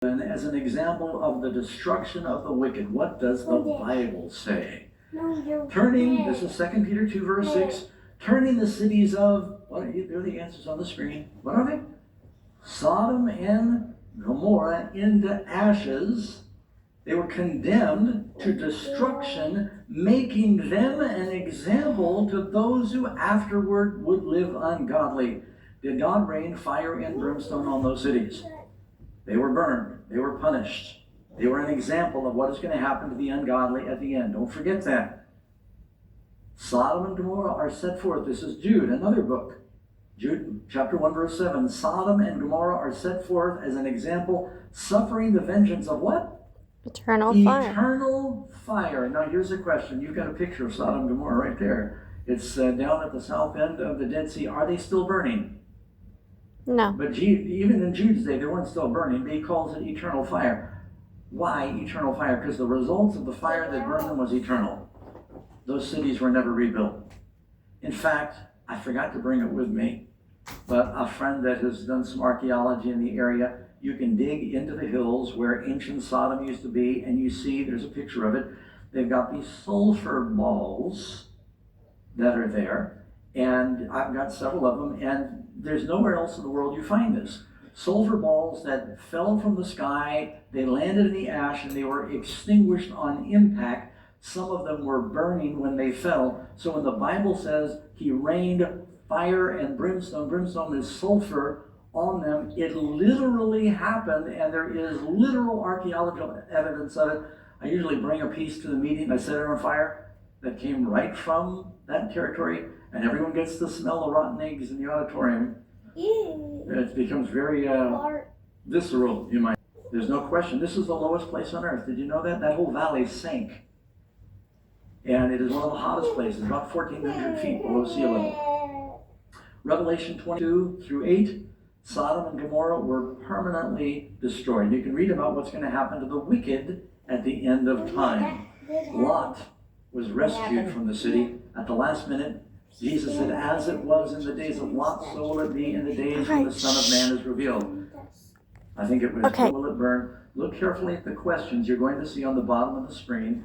as an example of the destruction of the wicked. What does the Bible say? Turning, this is 2 Peter 2 verse 6, turning the cities of, there are the answers on the screen. What are they? Sodom and Gomorrah into ashes. They were condemned to destruction, making them an example to those who afterward would live ungodly. Did God rain fire and brimstone on those cities? They were burned. They were punished. They were an example of what is going to happen to the ungodly at the end. Don't forget that. Sodom and Gomorrah are set forth. This is Jude, another book. Jude chapter 1 verse 7. Sodom and Gomorrah are set forth as an example, suffering the vengeance of what? Eternal fire. Eternal fire. Now here's a question. You've got a picture of Sodom and Gomorrah right there. It's down at the south end of the Dead Sea. Are they still burning? No. But even in Jude's day, they weren't still burning. But he calls it eternal fire. Why eternal fire? Because the results of the fire that burned them was eternal. Those cities were never rebuilt. In fact, I forgot to bring it with me, but a friend that has done some archaeology in the area, you can dig into the hills where ancient Sodom used to be, and you see, there's a picture of it, they've got these sulfur balls that are there, and I've got several of them, and there's nowhere else in the world you find this. Sulfur balls that fell from the sky, they landed in the ash, and they were extinguished on impact. Some of them were burning when they fell. So when the Bible says he rained fire and brimstone is sulfur on them, it literally happened, and there is literal archaeological evidence of it. I usually bring a piece to the meeting, I set it on fire, that came right from that territory, and everyone gets to smell the rotten eggs in the auditorium. It becomes very visceral, you might. There's no question. This is the lowest place on earth. Did you know that? That whole valley sank. And it is one of the hottest places, about 1,400 feet below sea level. Revelation 22 through 8, Sodom and Gomorrah were permanently destroyed. You can read about what's going to happen to the wicked at the end of time. Lot was rescued from the city at the last minute. Jesus said, as it was in the days of Lot, so will it be in the days when the Son of Man is revealed. I think it was, okay. Will it burn? Look carefully at the questions you're going to see on the bottom of the screen.